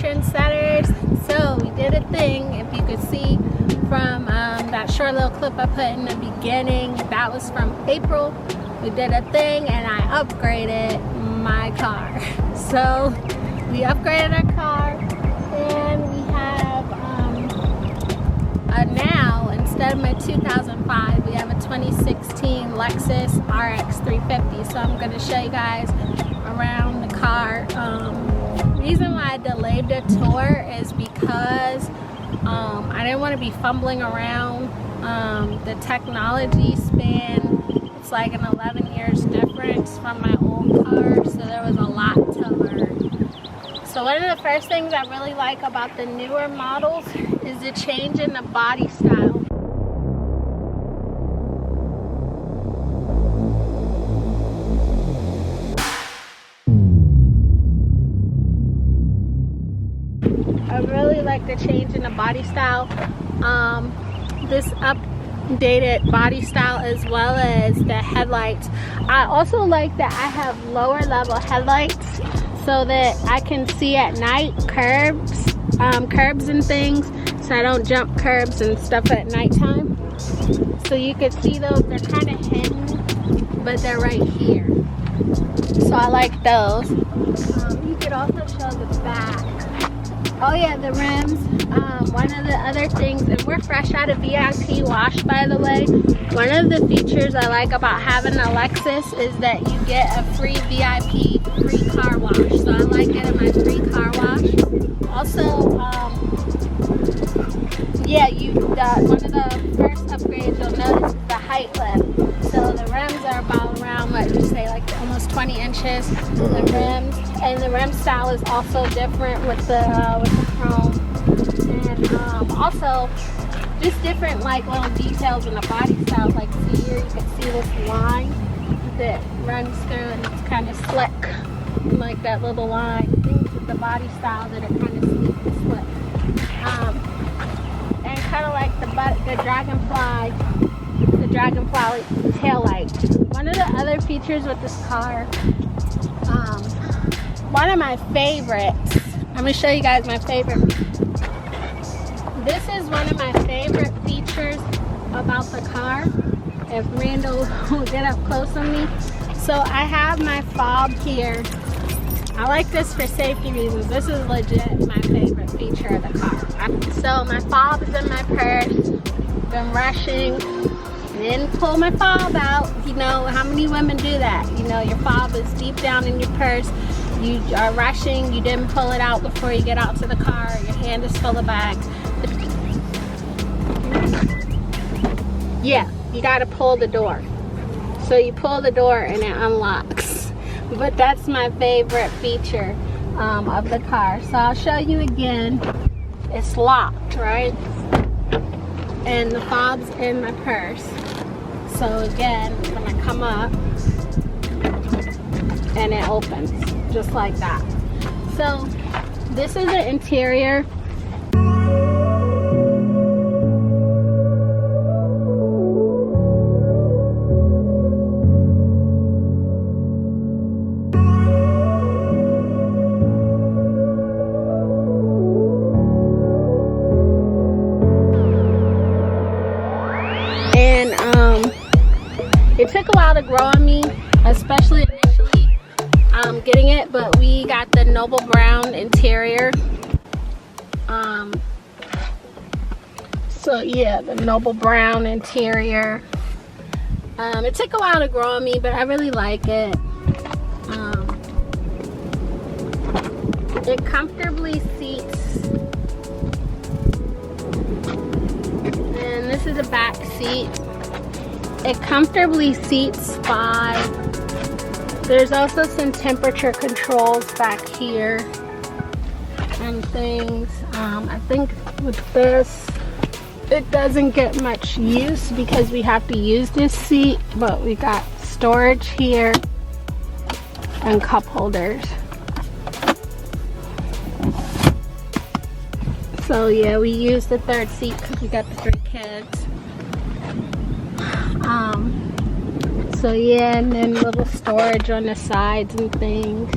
trendsetters. So we did a thing, if you could see from that short little clip I put in the beginning, that was from April. We did a thing and I upgraded my car. So we upgraded our car and we have now, instead of my 2005, we have a 2016 Lexus RX350. So I'm going to show you guys around the car. Reason why I delayed the tour is because I didn't want to be fumbling around. The technology span, it's like an 11 years difference from my old car, so there was a lot to learn. So one of the first things I really like about the newer models is the change in the body style. I really like the change in the body style. This updated body style, as well as the headlights. I also like that I have lower level headlights so that I can see at night curbs and things, so I don't jump curbs and stuff at nighttime. So you can see those, they're kind of hidden, but they're right here. So I like those. You could also show the back. Oh yeah, the rims. One of the other things, and we're fresh out of VIP wash, by the way. One of the features I like about having a Lexus is that you get a free VIP free car wash. So I like getting my free car wash. Also, yeah, one of the first upgrades you'll notice is the height lift. So the rims are about around, what you say, like almost 20 inches. The rims, and the rim style is also different with the chrome. And also just different like little details in the body styles. Like see here, you can see this line that runs through, and it's kind of slick, like that little line. Things with the body style that are kind of sleek and slick. And kind of like the dragonfly tail light. One of the other features with this car, one of my favorites, I'm going to show you guys my favorite. This is one of my favorite features about the car. If Randall will get up close on me. So I have my fob here. I like this for safety reasons. This is legit my favorite feature of the car. So my fob is in my purse. Been rushing. Didn't pull my fob out. You know, how many women do that? You know, your fob is deep down in your purse. You are rushing. You didn't pull it out before you get out to the car. Your hand is full of bags. Yeah, you gotta pull the door. So you pull the door and it unlocks. But that's my favorite feature of the car. So I'll show you again. It's locked, right? And the fob's in my purse. So again, when I come up, and it opens just like that. So this is the interior. It took a while to grow on me, especially initially getting it, but we got the Noble Brown interior. So yeah, the Noble Brown interior. It took a while to grow on me, but I really like it. It comfortably seats, and this is a back seat. It comfortably seats 5. There's also some temperature controls back here and things. I think with this, it doesn't get much use because we have to use this seat, but we got storage here and cup holders. So yeah, we use the third seat because we got the 3 kids. So yeah, and then little storage on the sides and things.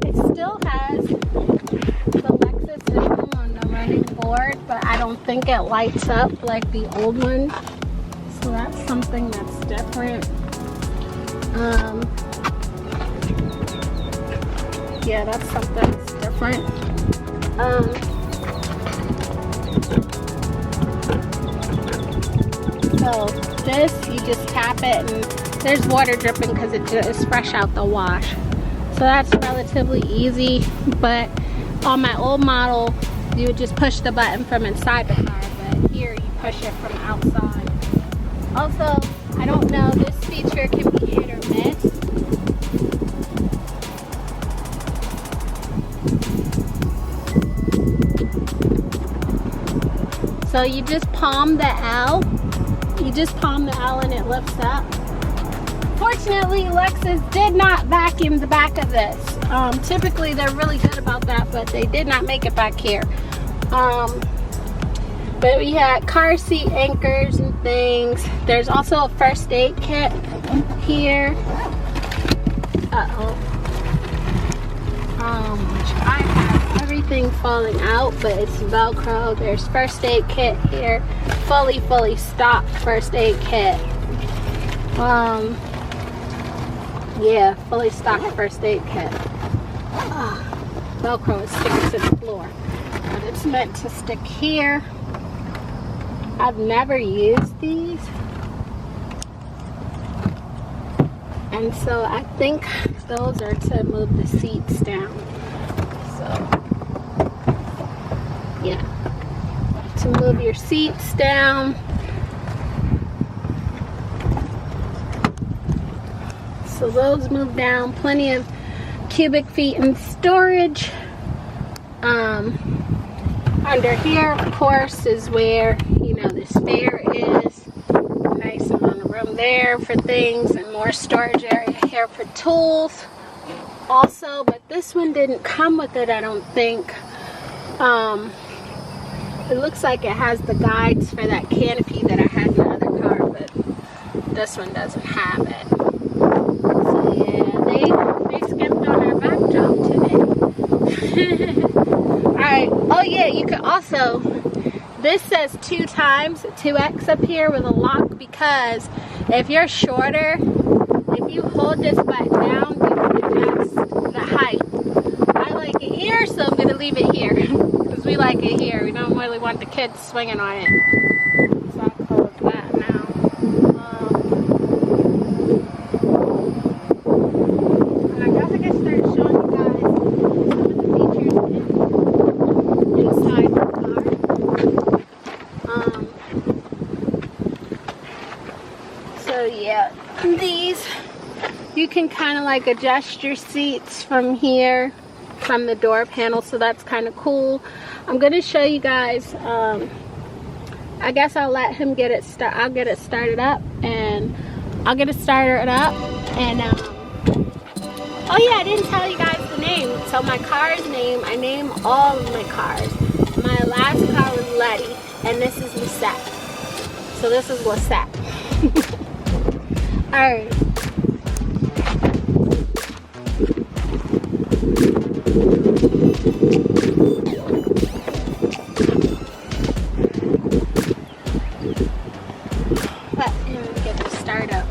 It still has don't think it lights up like the old one. So that's something that's different. Yeah, that's something that's different. So this, you just tap it and there's water dripping because it just fresh out the wash. So that's relatively easy, but on my old model, you would just push the button from inside the car, but here you push it from outside. Also, I don't know, this feature can be hit or miss. So you just palm the L. You just palm the L and it lifts up. Fortunately, Lexus did not vacuum the back of this. Typically, they're really good about that, but they did not make it back here. But we had car seat anchors and things. There's also a first aid kit here. Which I have everything falling out, but it's Velcro. There's first aid kit here. Fully stocked first aid kit. Yeah, fully stocked first aid kit. Velcro is sticking to the floor, but it's meant to stick here. I've never used these, and so I think those are to move the seats down. So yeah, to move your seats down. So those move down. Plenty of cubic feet in storage. Under here, of course, is where, you know, the spare is. Nice amount of room there for things, and more storage area here for tools. Also, but this one didn't come with it, I don't think. It looks like it has the guides for that canopy that I had in the other car, but this one doesn't have it. So yeah, they skipped on our backdrop today. Alright, oh yeah, you could also, this says 2x up here with a lock, because if you're shorter, if you hold this back down, you can adjust the height. I like it here, so I'm going to leave it here, because we like it here. We don't really want the kids swinging on it. So I'll close that now. And I guess I can start showing you guys some of the features inside the car. So yeah, these, you can kind of like adjust your seats from here, from the door panel, so that's kind of cool. I'm going to show you guys, I guess I'll let him get it I'll get it started up, and I'll get it started up, and oh yeah, I didn't tell you guys the name. So my car's name, I name all of my cars. My last car was Letty, and this is Lisette. So this is Lisette. Alright. Let him get the start up.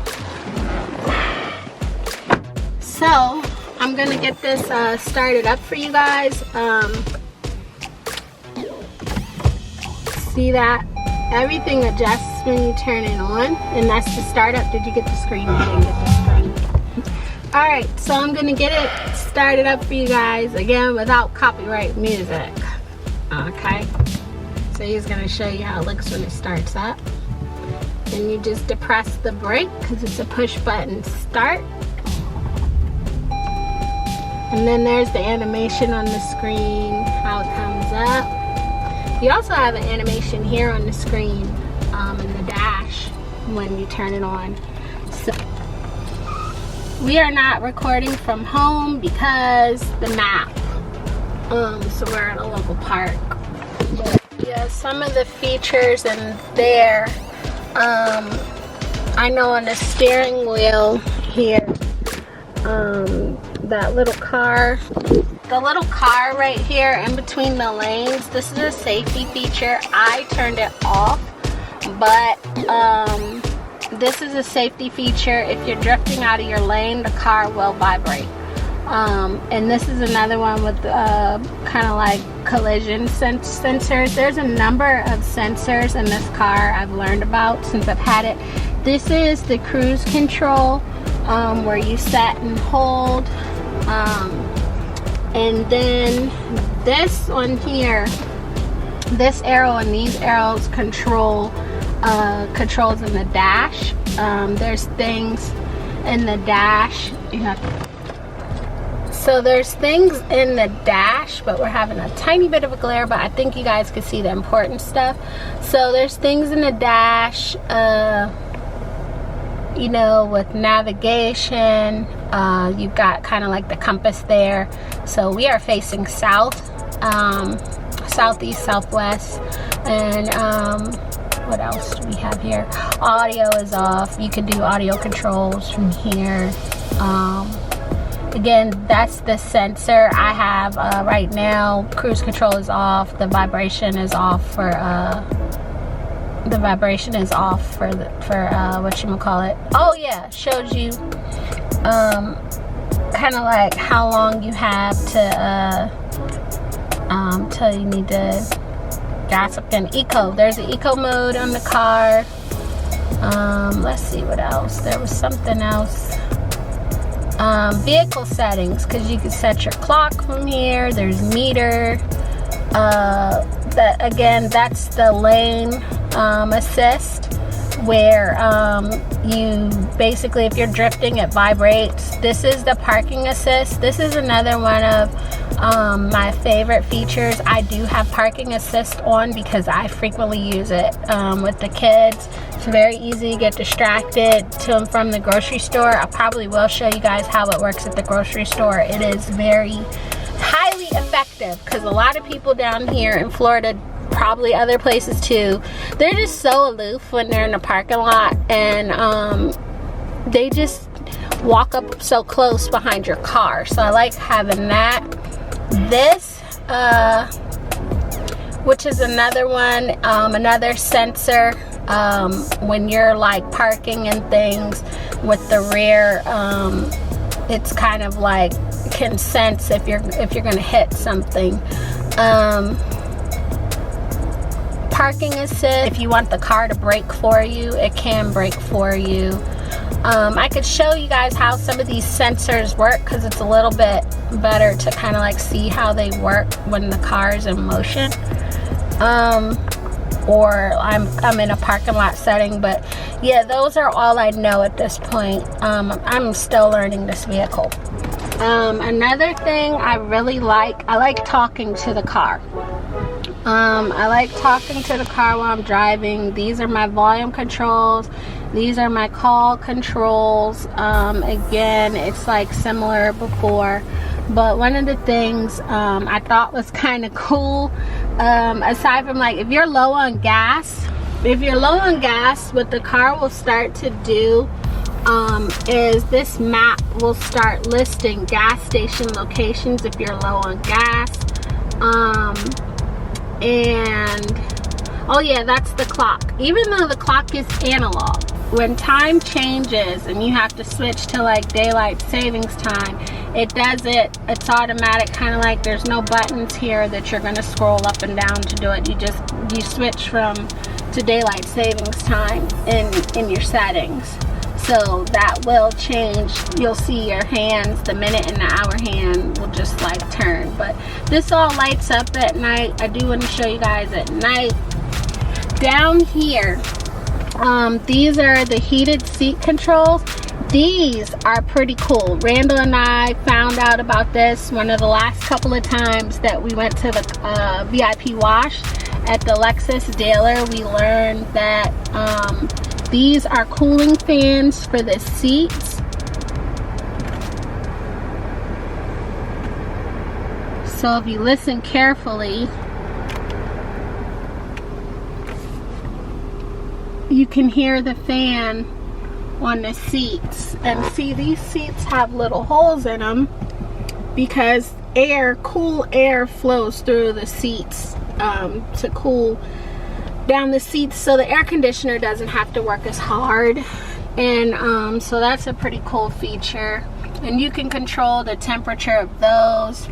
So I'm gonna get this started up for you guys. See that? Everything adjusts when you turn it on, and that's the startup. Did you get the screen? You didn't get the screen. Alright, so I'm gonna get it started up for you guys, again, without copyright music. Okay, so he's gonna show you how it looks when it starts up. And you just depress the brake, because it's a push button start. And then there's the animation on the screen, how it comes up. You also have an animation here on the screen, in the dash, when you turn it on. So we are not recording from home because the map. So we're at a local park. But yeah, some of the features in there, I know on the steering wheel here, that little car the little car right here in between the lanes, this is a safety feature. I turned it off, but this is a safety feature. If you're drifting out of your lane, the car will vibrate. And this is another one with kind of like collision sensors. There's a number of sensors in this car I've learned about since I've had it. This is the cruise control, where you set and hold. And then this one here, this arrow and these arrows controls in the dash. There's things in the dash. So there's things in the dash, but we're having a tiny bit of a glare, but I think you guys can see the important stuff. So there's things in the dash, you know, with navigation. You've got kind of like the compass there. So we are facing south, southeast, southwest. And what else do we have here? Audio is off. You can do audio controls from here. Again, that's the sensor I have right now. Cruise control is off. The vibration is off for whatchamacallit. Oh yeah, shows you kind of like how long you have to till you need to gas up in eco. There's an eco mode on the car. Let's see what else. There was something else. Vehicle settings, because you can set your clock from here. There's meter. That's the lane assist, where you basically, if you're drifting, it vibrates. This is the parking assist. This is another one of my favorite features. I do have parking assist on because I frequently use it with the kids. It's very easy to get distracted to and from the grocery store. I probably will show you guys how it works at the grocery store. It is very highly effective, because a lot of people down here in Florida, probably other places too, they're just so aloof when they're in the parking lot, and they just walk up so close behind your car. So I like having that. This which is another one, another sensor, when you're like parking and things with the rear, it's kind of like can sense if you're gonna hit something. Parking assist, if you want the car to brake for you, it can brake for you. I could show you guys how some of these sensors work, because it's a little bit better to kind of like see how they work when the car is in motion. Or I'm in a parking lot setting, but yeah, those are all I know at this point. I'm still learning this vehicle. Another thing I really like, I like talking to the car. I like talking to the car while I'm driving. These are my volume controls. These are my call controls. Again, it's like similar before, but one of the things I thought was kind of cool, aside from like if you're low on gas, what the car will start to do is this map will start listing gas station locations if you're low on gas. And oh yeah, that's the clock. Even though the clock is analog, when time changes and you have to switch to like daylight savings time, it does it, it's automatic, kind of like there's no buttons here that you're going to scroll up and down to do it. You switch to daylight savings time in your settings. So that will change. You'll see your hands, the minute and the hour hand will just like turn. But this all lights up at night. I do want to show you guys at night. Down here, these are the heated seat controls. These are pretty cool. Randall and I found out about this one of the last couple of times that we went to the VIP wash at the Lexus dealer. We learned that these are cooling fans for the seats. So if you listen carefully, you can hear the fan on the seats. And see, these seats have little holes in them because air, cool air flows through the seats to cool down the seats, so the air conditioner doesn't have to work as hard. And so that's a pretty cool feature. And you can control the temperature of those.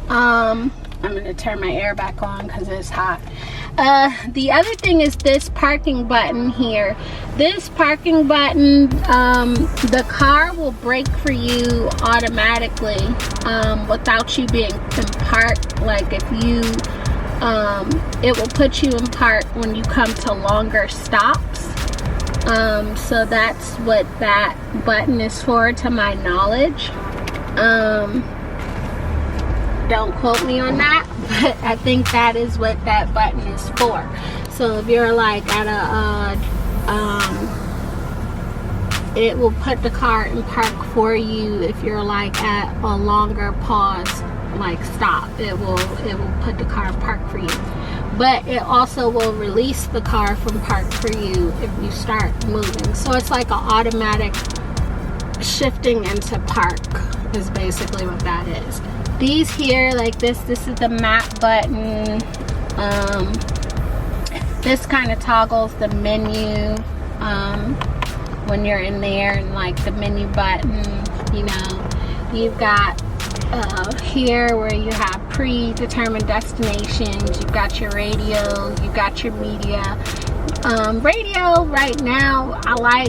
I'm gonna turn my air back on because it's hot. The other thing is this parking button here. This parking button, the car will brake for you automatically without you being in park. Like if you, it will put you in park when you come to longer stops. So that's what that button is for, to my knowledge. Don't quote me on that, but I think that is what that button is for. So if you're like at a it will put the car in park for you. If you're like at a longer pause, like stop, it will put the car in park for you. But it also will release the car from park for you if you start moving. So it's like an automatic shifting into park is basically what that is. These here, like this is the map button. This kind of toggles the menu when you're in there, and like the menu button, you know, you've got here where you have predetermined destinations, you've got your radio, you've got your media. Radio right now, I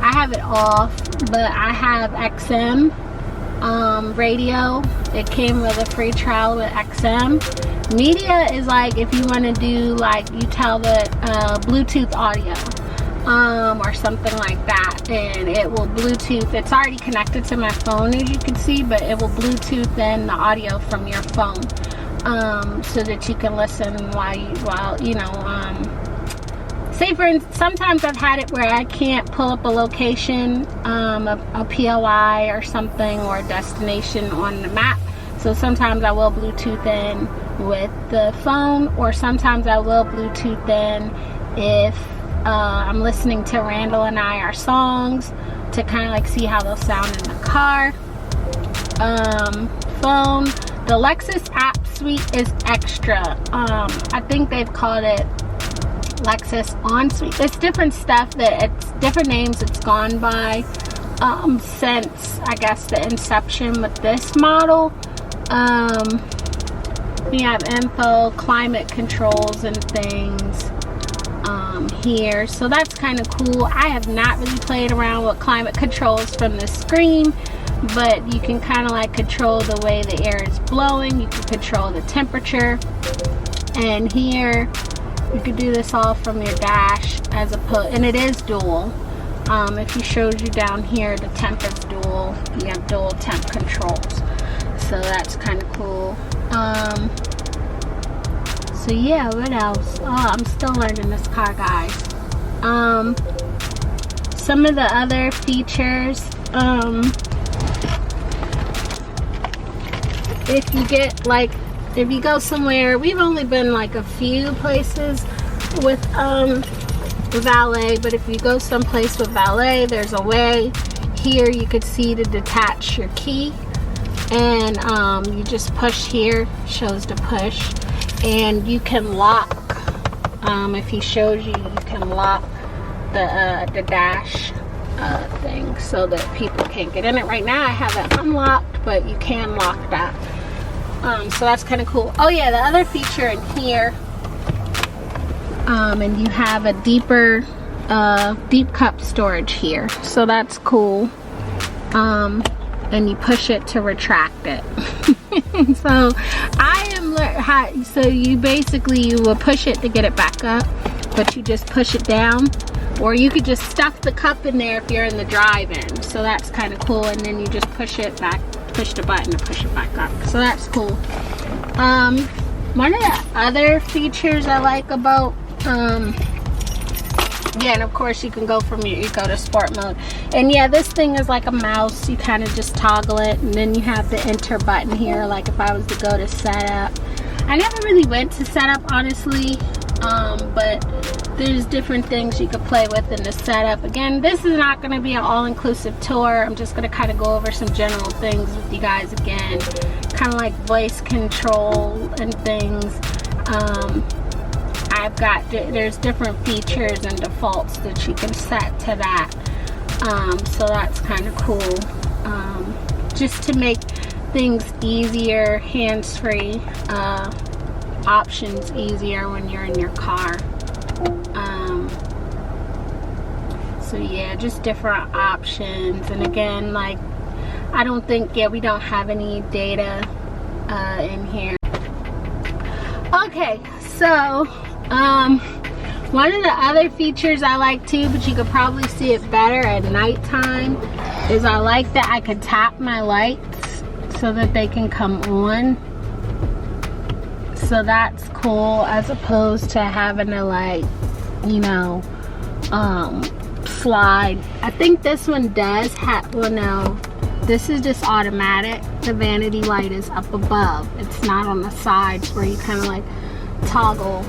have it off, but I have XM radio. It came with a free trial with XM. Media is like if you want to do, like, you tell the Bluetooth audio or something like that, and it will Bluetooth. It's already connected to my phone, as you can see, but it will Bluetooth in the audio from your phone so that you can listen while you know, say for instance, sometimes I've had it where I can't pull up a location, a POI or something, or a destination on the map. So sometimes I will Bluetooth in with the phone, or sometimes I will Bluetooth in if I'm listening to Randall and I, our songs, to kind of like see how they'll sound in the car. Phone, the Lexus app suite is extra. I think they've called it Lexus On Suite. It's different stuff, that it's different names it's gone by since, I guess, the inception with this model. We have info, climate controls and things here, so that's kind of cool. I have not really played around with climate controls from the screen, but you can kind of like control the way the air is blowing. You can control the temperature, and here you can do this all from your dash, as opposed, and it is dual. If he shows you down here, the temp is dual. You have dual temp controls, so that's kind of cool. So yeah, what else? Oh, I'm still learning this car, guys. Some of the other features, if you get like, if you go somewhere, we've only been like a few places with valet, but if you go someplace with valet, there's a way here you could see to detach your key, and you just push here, shows to push, and you can lock. If he shows you, you can lock the dash thing so that people can't get in it. Right now I have it unlocked, but you can lock that. So that's kind of cool. Oh yeah, the other feature in here, and you have a deeper deep cup storage here, so that's cool. And you push it to retract it. So so you basically, you will push it to get it back up, but you just push it down, or you could just stuff the cup in there if you're in the drive-in. So that's kind of cool, and then you just push it back, push the button to push it back up. So that's cool. One of the other features I like about yeah, and of course you can go from you go to sport mode, and yeah, this thing is like a mouse. You kind of just toggle it, and then you have the enter button here. Like if I was to go to setup, I never really went to setup, honestly. but there's different things you could play with in the setup. Again, this is not going to be an all-inclusive tour. I'm just going to kind of go over some general things with you guys again, kind of like voice control and things. There's different features and defaults that you can set to that, so that's kind of cool, just to make things easier, hands-free, options easier when you're in your car. So yeah, just different options. And again, like, I don't think, yeah, we don't have any data in here. Okay, so one of the other features I like too, but you could probably see it better at nighttime, is I like that I could tap my lights so that they can come on. So that's cool, as opposed to having to, like, you know, slide. I think this one does have, well, no, this is just automatic. The vanity light is up above. It's not on the sides where you kind of like toggle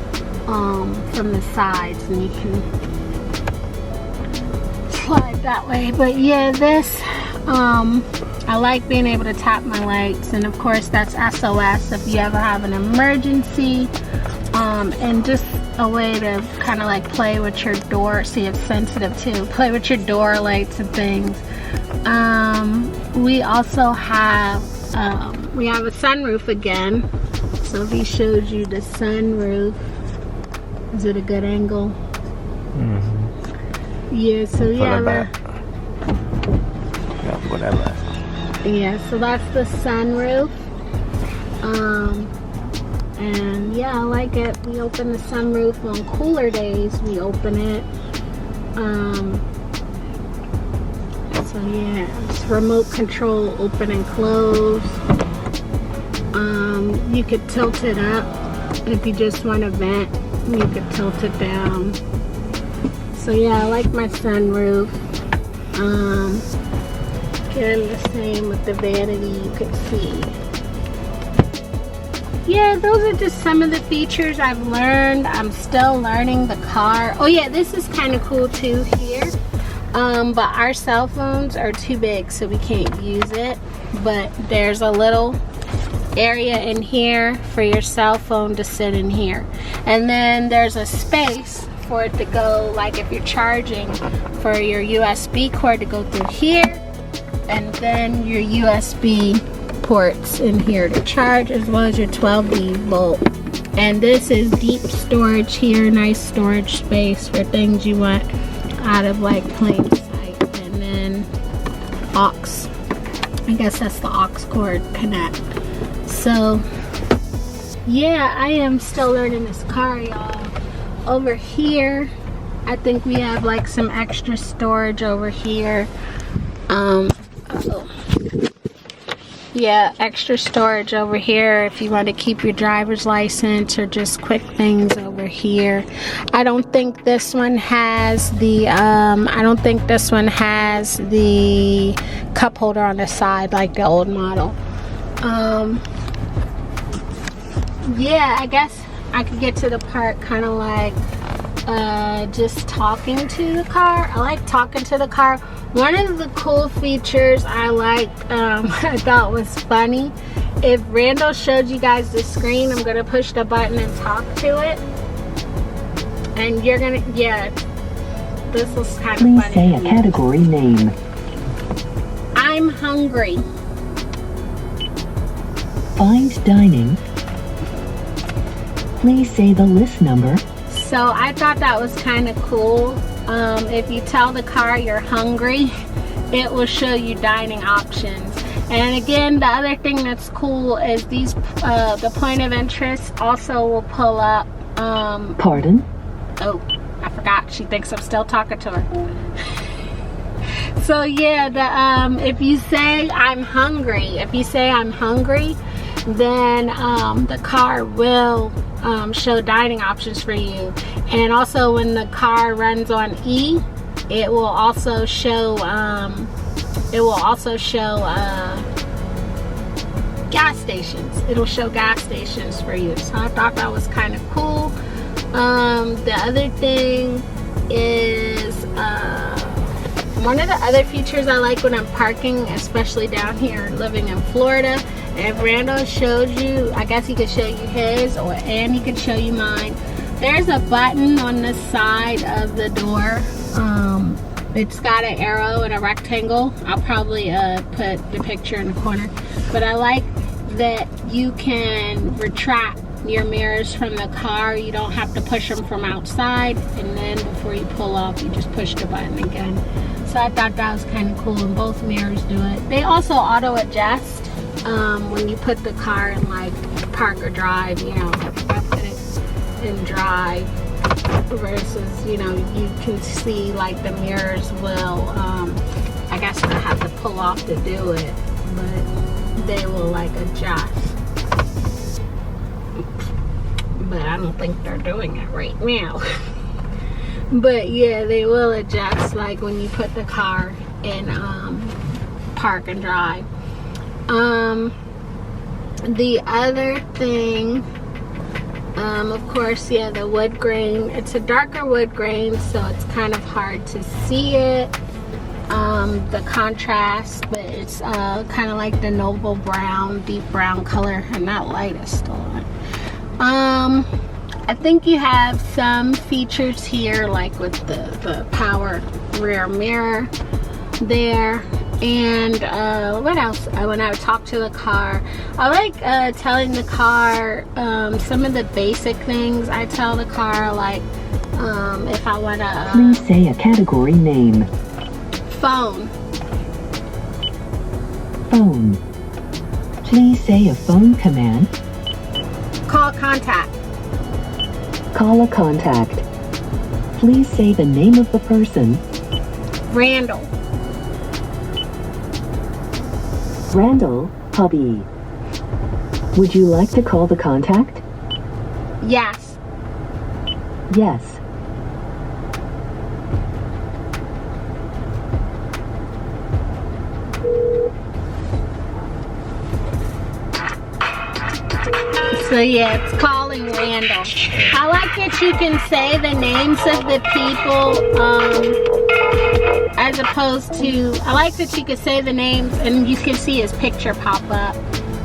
from the sides, and you can slide that way. But yeah, this, I like being able to tap my lights, and of course that's SOS if you ever have an emergency, and just a way to kind of like play with your door. See, it's sensitive too. Play with your door lights and things. We also have we have a sunroof again. So if he shows you the sunroof, is it a good angle? Mm-hmm. Yeah, so yeah. Whatever. Yeah, so that's the sunroof. And yeah, I like it. We open the sunroof on cooler days. We open it. So yeah, it's remote control, open and close. You could tilt it up if you just want to vent. You could tilt it down. So yeah, I like my sunroof. Again, the same with the vanity, you could see. Yeah, those are just some of the features I've learned. I'm still learning the car. Oh yeah, this is kind of cool too here. But our cell phones are too big, so we can't use it. But there's a little area in here for your cell phone to sit in here. And then there's a space for it to go, like if you're charging, for your USB cord to go through here. And then your USB ports in here to charge, as well as your 12V volt. And this is deep storage here, nice storage space for things you want out of like plain sight. And then aux, I guess that's the aux cord connect. So yeah, I am still learning this car, y'all. Over here, I think we have like some extra storage over here. Yeah, extra storage over here if you want to keep your driver's license, or just quick things over here. I don't think this one has the cup holder on the side like the old model. Yeah, I guess I could get to the part kind of like just talking to the car. I like talking to the car. One of the cool features I liked, I thought was funny, if Randall showed you guys the screen, I'm gonna push the button and talk to it, and you're gonna, yeah, this was kind of funny. Please say a category name. I'm hungry. Find dining. Please say the list number. So I thought that was kind of cool. If you tell the car you're hungry, it will show you dining options. And again, the other thing that's cool is these, the point of interest also will pull up. Pardon? Oh, I forgot. She thinks I'm still talking to her. So yeah, if you say I'm hungry, then the car will show dining options for you. And also when the car runs on E, it will also show gas stations. It'll show gas stations for you. So I thought that was kind of cool. The other thing is one of the other features I like when I'm parking, especially down here living in Florida. If Randall showed you, I guess he could show you his, and he could show you mine. There's a button on the side of the door. It's got an arrow and a rectangle. I'll probably put the picture in the corner. But I like that you can retract your mirrors from the car. You don't have to push them from outside, and then before you pull off, you just push the button again. So I thought that was kind of cool, and both mirrors do it. They also auto adjust when you put the car in like park or drive. You know, I put it in drive versus, you know, you can see like the mirrors will I guess I have to pull off to do it, but they will like adjust. But I don't think they're doing it right now. But yeah, they will adjust like when you put the car in park and drive. The other thing, of course, yeah, the wood grain. It's a darker wood grain, so it's kind of hard to see it, the contrast, but it's kind of like the noble brown, deep brown color, and that light is still on. I think you have some features here, like with the power rear mirror there. And what else? When I talk to the car, I like telling the car some of the basic things. I tell the car, like if I want to Please say a category name. phone. Phone. Please say a phone command. Call contact. Call a contact. Please say the name of the person. Randall. Randall, hubby. Would you like to call the contact? Yes. Yes. So yeah, it's calling Randall. I like that you can say the names of the people, as opposed to, I like that you can say the names and you can see his picture pop up.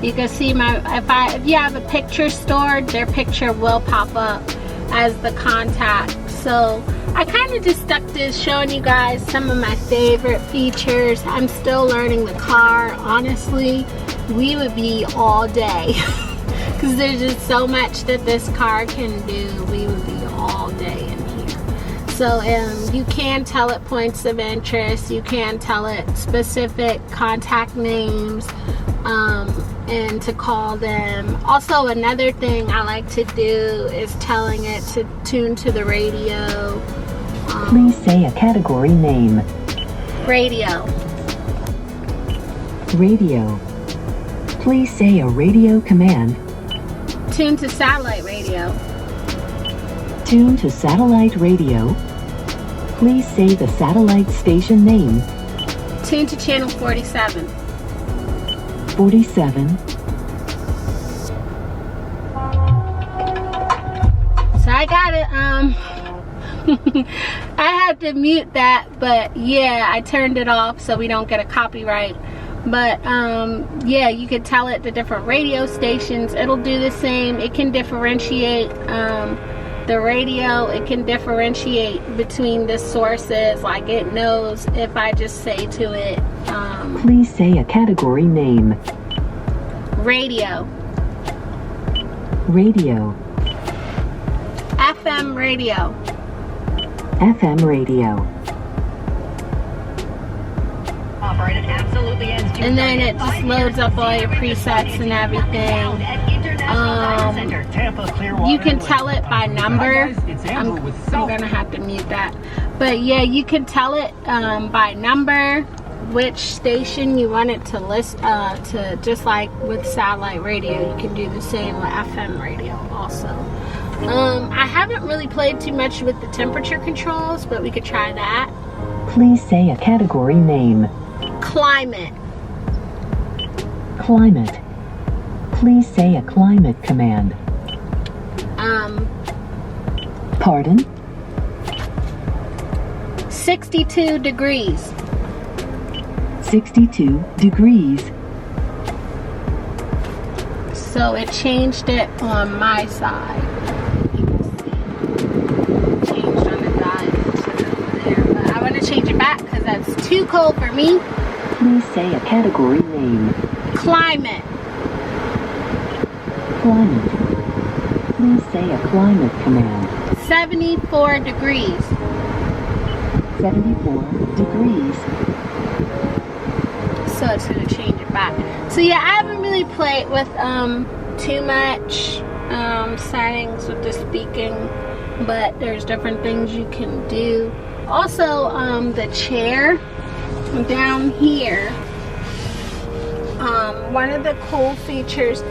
You can see if you have a picture stored, their picture will pop up as the contact. So I kind of just stuck to showing you guys some of my favorite features. I'm still learning the car. Honestly, we would be all day. Because there's just so much that this car can do. We would be all day in here. So you can tell it points of interest. You can tell it specific contact names and to call them. Also, another thing I like to do is telling it to tune to the radio. Please say a category name. Radio. Radio. Please say a radio command. Tune to satellite radio. Tune to satellite radio. Please say the satellite station name. Tune to channel 47. 47. So I got it. I had to mute that, but yeah, I turned it off so we don't get a copyright. But yeah, you could tell it the different radio stations. It'll do the same. It can differentiate the radio. It can differentiate between the sources. Like it knows if I just say to it Please say a category name. Radio. Radio. FM radio. FM radio. And then it just loads up all your presets and everything. You can tell it by number. I'm gonna have to mute that. But yeah, you can tell it by number, which station you want it to list to, just like with satellite radio. You can do the same with FM radio also. I haven't really played too much with the temperature controls, but we could try that. Please say a category name. Climate. Climate. Please say a climate command. Pardon? 62 degrees. 62 degrees. So it changed it on my side. You can see. Changed on the dial over there. But I want to change it back because that's too cold for me. Please say a category name. Climate. Climate. Please say a climate command. 74 degrees. 74 degrees. So it's going to change it back. So yeah, I haven't really played with too much settings with the speaking, but there's different things you can do. Also, the chair down here, one of the cool features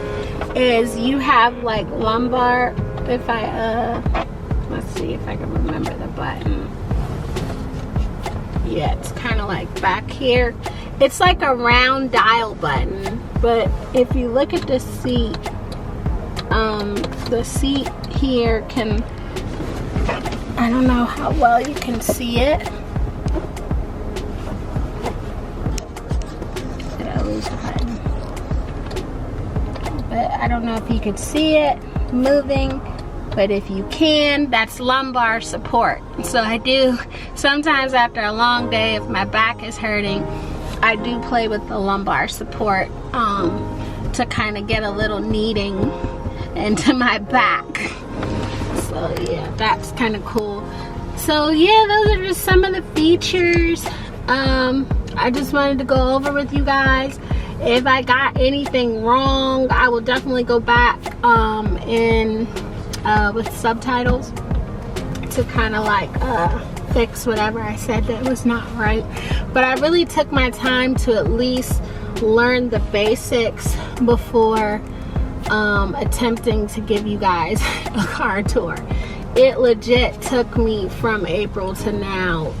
is you have like lumbar. If I let's see if I can remember the button. Yeah, it's kind of like back here. It's like a round dial button, but if you look at the seat here can, I don't know how well you can see it. Did I lose the button? But I don't know if you could see it moving. But if you can, that's lumbar support. So I do, sometimes after a long day, if my back is hurting, I do play with the lumbar support to kind of get a little kneading into my back. So yeah, that's kind of cool. So yeah, those are just some of the features. I just wanted to go over with you guys. If I got anything wrong, I will definitely go back with subtitles to kind of like fix whatever I said that was not right. But I really took my time to at least learn the basics before attempting to give you guys a car tour. It legit took me from April to now.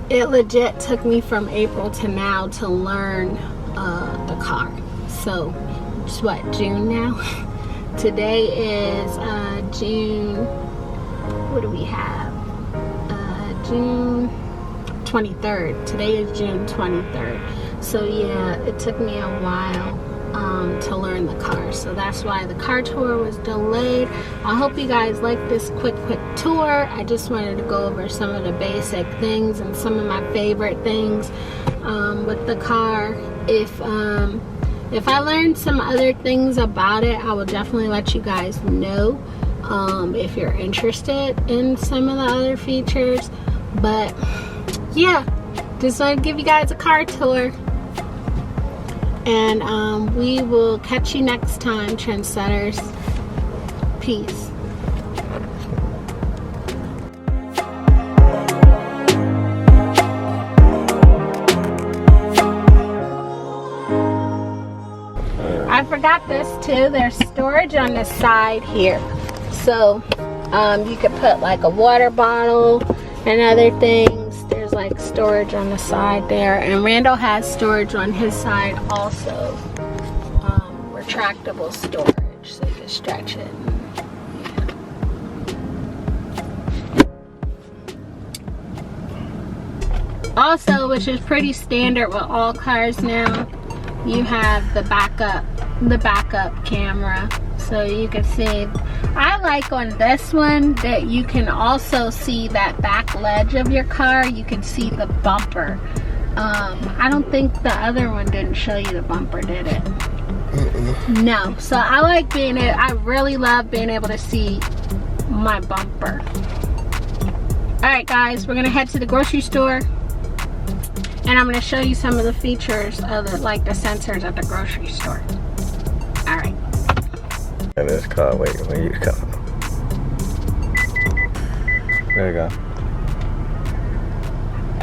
It legit took me from April to now to learn the car. So it's what, June now? Today is June, what do we have? June 23rd. Today is June 23rd. So yeah, it took me a while to learn the car. So that's why the car tour was delayed. I hope you guys like this quick tour. I just wanted to go over some of the basic things and some of my favorite things with the car. If I learned some other things about it, I will definitely let you guys know if you're interested in some of the other features. But yeah, just want to give you guys a car tour. And we will catch you next time, trendsetters. Peace. I forgot this too. There's storage on the side here. So you could put like a water bottle and other things. There's like storage on the side there. And Randall has storage on his side also. Retractable storage. So you can stretch it. Also, which is pretty standard with all cars now, you have the backup camera, so you can see. I like on this one that you can also see that back ledge of your car. You can see the bumper. I don't think the other one didn't show you the bumper, did it? No. So I like I really love being able to see my bumper. Alright guys, we're gonna head to the grocery store. And I'm going to show you some of the features of the sensors at the grocery store. Alright. And this car waiting for you to come. There you go.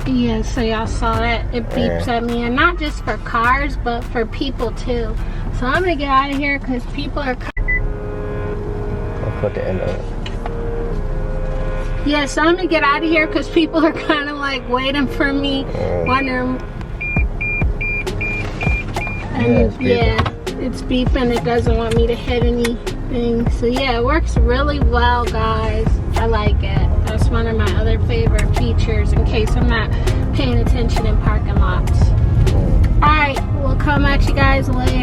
Yeah, so y'all saw that. It beeps at me. And not just for cars, but for people too. So I'm going to get out of here because people are... I'll put the end of it. Yeah, so I'm going to get out of here because people are kind of like waiting for me. Wondering... And yeah, it's beeping. It doesn't want me to hit any thing. So yeah, it works really well, guys. I like it. That's one of my other favorite features in case I'm not paying attention in parking lots. Alright, we'll come at you guys later.